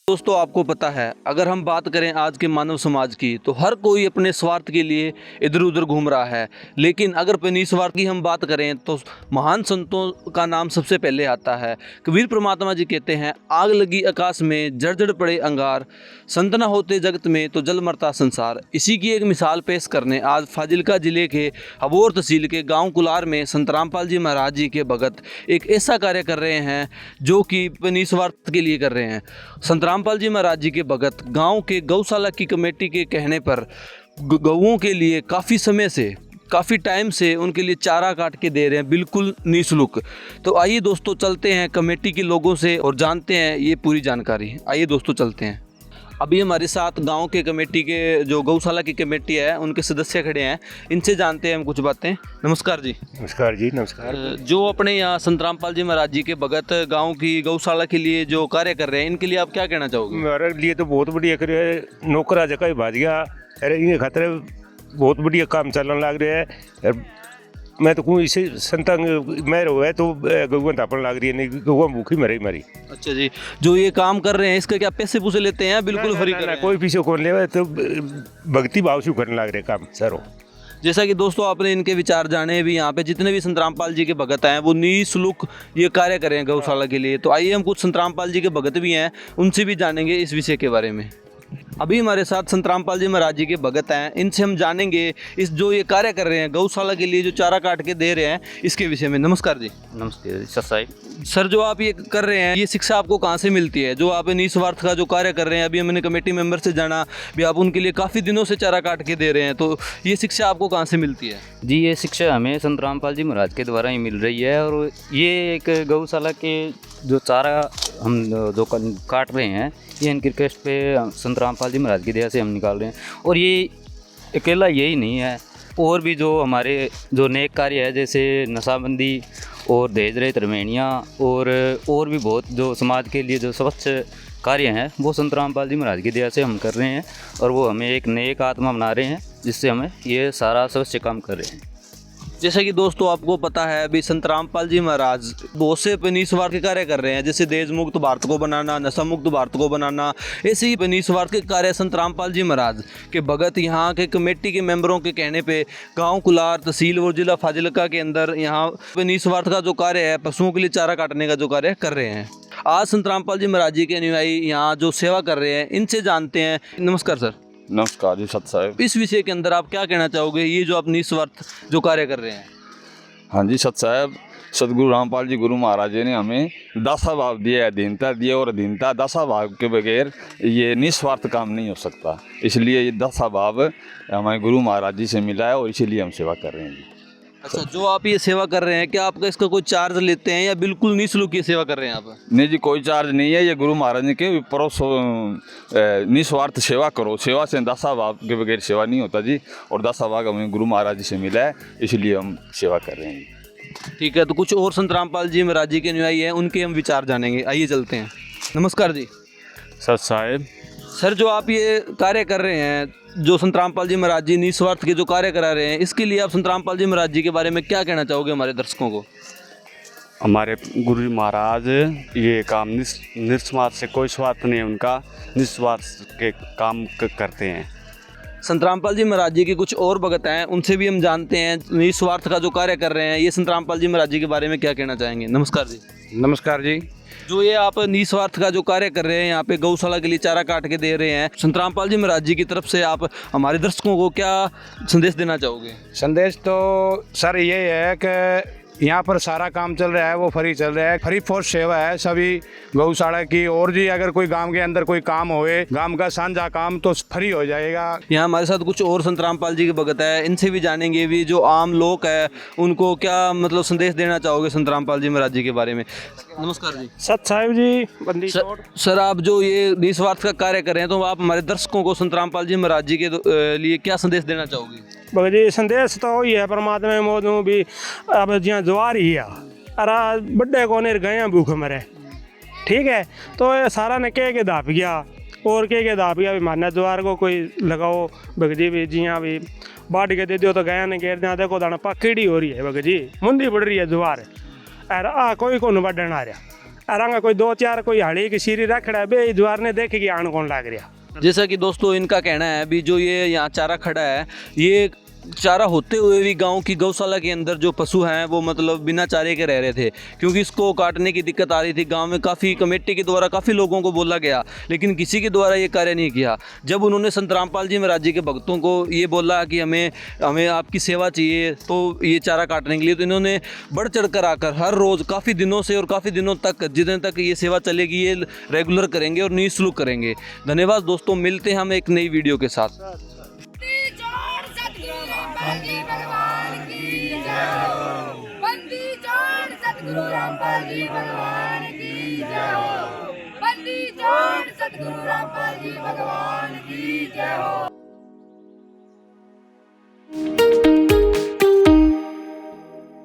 दोस्तों आपको पता है, अगर हम बात करें आज के मानव समाज की तो हर कोई अपने स्वार्थ के लिए इधर उधर घूम रहा है। लेकिन अगर निस्वार्थ की हम बात करें तो महान संतों का नाम सबसे पहले आता है। कबीर परमात्मा जी कहते हैं, आग लगी आकाश में जड़ पड़े अंगार, संत न होते जगत में तो जल मरता संसार। इसी की एक मिसाल पेश करने आज फाजिल्का जिले के अबोर तहसील के गाँव कुलार में संत रामपाल जी महाराज जी के भगत एक ऐसा कार्य कर रहे हैं जो कि निस्वार्थ के लिए कर रहे हैं। संत रामपाल जी महाराज जी के भगत गांव के गौशाला की कमेटी के कहने पर गौओं के लिए काफ़ी टाइम से उनके लिए चारा काट के दे रहे हैं, बिल्कुल निःशुल्क। तो आइए दोस्तों चलते हैं कमेटी के लोगों से और जानते हैं ये पूरी जानकारी। आइए दोस्तों चलते हैं। अभी हमारे साथ गांव के कमेटी के जो गौशाला की कमेटी है उनके सदस्य खड़े हैं, इनसे जानते हैं हम कुछ बातें। नमस्कार जी। नमस्कार जी। नमस्कार। जो अपने यहाँ संत रामपाल जी महाराज जी के भगत गांव की गौशाला के लिए जो कार्य कर रहे हैं, इनके लिए आप क्या कहना चाहोगे? मेरे लिए तो बहुत बढ़िया करे, नौकरा जगह भाज गया, अरे इन खातर बहुत बढ़िया काम चलने लग रहा है। मैं तो कोई इसे संता मैं रोए तो गौवा तापन लग रही है, नहीं गौवा भूखी मरी मरी। अच्छा जी, जो ये काम कर रहे हैं इसका क्या पैसे पूसे लेते हैं? बिल्कुल फ्री कर रहे हैं, कोई पीछे कौन ले, तो भक्ति भाव से करने लग रहे काम सर। जैसा कि दोस्तों आपने इनके विचार जाने भी, यहाँ पे जितने भी संत रामपाल जी के भगत हैं वो निःशुल्क ये कार्य करें गौशाला के लिए। तो आइए हम कुछ संत रामपाल जी के भगत भी हैं, उनसे भी जानेंगे इस विषय के बारे में। अभी हमारे साथ संत रामपाल जी महाराज जी के भगत हैं, इनसे हम जानेंगे इस जो ये कार्य कर रहे हैं गौशाला के लिए जो चारा काट के दे रहे हैं इसके विषय में। नमस्कार जी। नमस्ते सर साहब। सर, जो आप ये कर रहे हैं ये शिक्षा आपको कहाँ से मिलती है? जो आप निस्वार्थ का जो कार्य कर रहे हैं, अभी हमने कमेटी मेंबर से जाना भी आप उनके लिए काफ़ी दिनों से चारा काट के दे रहे हैं, तो ये शिक्षा आपको कहाँ से मिलती है? जी, ये शिक्षा हमें संत रामपाल जी महाराज के द्वारा ही मिल रही है। और ये एक गौशाला के जो चारा हम जो काट रहे हैं ये इनकी रिक्वेस्ट पे संत रामपाल जी महाराज की दया से हम निकाल रहे हैं। और ये अकेला यही नहीं है, और भी जो हमारे जो नेक कार्य है जैसे नशाबंदी और दहेज रहित रमैनियाँ और भी बहुत जो समाज के लिए जो स्वच्छ कार्य हैं वो संत रामपाल जी महाराज की दया से हम कर रहे हैं। और वो हमें एक नेक आत्मा बना रहे हैं जिससे हमें ये सारा स्वच्छ काम कर रहे हैं। जैसे कि दोस्तों आपको पता है अभी संत रामपाल जी महाराज बहुत से निस्वार्थ के कार्य कर रहे हैं, जैसे दहेज मुक्त भारत को बनाना, नशा मुक्त भारत को बनाना। ऐसे ही निस्वार्थ के कार्य संत रामपाल जी महाराज के भगत यहाँ के कमेटी के मेंबरों के कहने पे गांव कुलार तहसील और जिला फाजिल्का के अंदर यहाँ निस्वार्थ का जो कार्य है, पशुओं के लिए चारा काटने का जो कार्य कर रहे हैं। आज संत रामपाल जी महाराज जी के अनुयायी यहाँ जो सेवा कर रहे हैं, इनसे जानते हैं। नमस्कार सर। नमस्कार जी सत साहब। इस विषय के अंदर आप क्या कहना चाहोगे, ये जो आप निस्वार्थ जो कार्य कर रहे हैं? हाँ जी सत साहब, सदगुरु रामपाल जी गुरु महाराज जी ने हमें दासा भाव दिया, अधीनता दिए, और अधीनता दासा भाव के बगैर ये निस्वार्थ काम नहीं हो सकता। इसलिए ये दासा भाव हमारे गुरु महाराज जी से मिला है और इसीलिए हम सेवा कर रहे हैं जी। अच्छा, जो आप ये सेवा कर रहे हैं क्या आपका इसका कोई चार्ज लेते हैं या बिल्कुल निःशुल्क की सेवा कर रहे हैं आप? नहीं जी, कोई चार्ज नहीं है। ये गुरु महाराज जी के निस्वार्थ सेवा करो, सेवा से दासा भाव के बगैर सेवा नहीं होता जी। और दासा भाव हमें गुरु महाराज जी से मिला है, इसलिए हम सेवा कर रहे हैं जी। ठीक है, तो कुछ और संत रामपाल जी महाराज जी के अनुयायी हैं, उनके हम विचार जानेंगे। आइए चलते हैं। नमस्कार जी। सत साहेब। सर, जो आप ये कार्य कर रहे हैं, जो संत रामपाल जी महाराज जी निस्वार्थ के जो कार्य करा रहे हैं, इसके लिए आप संत रामपाल जी महाराज जी के बारे में क्या कहना चाहोगे हमारे दर्शकों को? हमारे गुरु महाराज ये काम निस्वार्थ से, कोई स्वार्थ नहीं है उनका, निस्वार्थ के काम करते हैं। संत रामपाल जी महाराज जी के कुछ और भगत हैं, उनसे भी हम जानते हैं निस्वार्थ का जो कार्य कर रहे हैं, ये संत रामपाल जी महाराज जी के बारे में क्या कहना चाहेंगे? नमस्कार जी। नमस्कार जी। जो ये आप निस्वार्थ का जो कार्य कर रहे हैं, यहाँ पे गौशाला के लिए चारा काट के दे रहे हैं, संत रामपाल जी महाराज जी की तरफ से आप हमारे दर्शकों को क्या संदेश देना चाहोगे? संदेश तो सर ये है कि यहाँ पर सारा काम चल रहा है वो फ्री चल रहा है, फ्री फॉर सेवा है सभी गौशाला की। और जी अगर कोई गांव के अंदर कोई काम होए, गांव का साझा काम, तो फ्री हो जाएगा। यहाँ हमारे साथ कुछ और संत रामपाल जी के भगत है, इनसे भी जानेंगे भी जो आम लोग है उनको क्या मतलब संदेश देना चाहोगे संत रामपाल जी महाराज जी के बारे में? नमस्कार जी। सत साहेब जी। सर, आप जो ये निस्वार्थ का कार्य कर रहे हैं, तो आप हमारे दर्शकों को संत रामपाल जी महाराज जी के लिए क्या संदेश देना चाहोगे? भगत जी संदेश तो ही है, परमात्मा मोदू भी अब जिया जवार ही है, अरे बड़े कोने गए भूख मरे, ठीक है। तो ये सारा ने के दाप गया और के दाप गया भी माना जवार को कोई लगाओ भगत जी भी, जिया भी बाढ़ के दे दो तो गया ने घेर दिया, देखो दाना पकड़ी हो रही है भगत जी, मुंदी बढ़ रही है जवार, अरे कोई को बढ़ना आ रहा, अरंगा कोई 2-4 कोई हड़ी की सीरी रखड़ा है बे द्वार ने देखेगी आन कौन लाग रहा। जैसा कि दोस्तों इनका कहना है, अभी जो ये यहाँ चारा खड़ा है, ये चारा होते हुए भी गांव की गौशाला के अंदर जो पशु हैं वो मतलब बिना चारे के रह रहे थे, क्योंकि इसको काटने की दिक्कत आ रही थी। गांव में काफ़ी कमेटी के द्वारा काफ़ी लोगों को बोला गया, लेकिन किसी के द्वारा ये कार्य नहीं किया। जब उन्होंने संत रामपाल जी महाराज जी के भक्तों को ये बोला कि हमें आपकी सेवा चाहिए तो ये चारा काटने के लिए, तो इन्होंने बढ़ चढ़ कर आकर हर रोज़ काफ़ी दिनों से और काफ़ी दिनों तक, जितने तक ये सेवा चलेगी, ये रेगुलर करेंगे और निःशुल्क करेंगे। धन्यवाद दोस्तों, मिलते हैं हम एक नई वीडियो के साथ। बंदी छोड़ सतगुरु रामपाल जी भगवान की जय हो। बंदी छोड़ सतगुरु रामपाल जी भगवान की जय हो।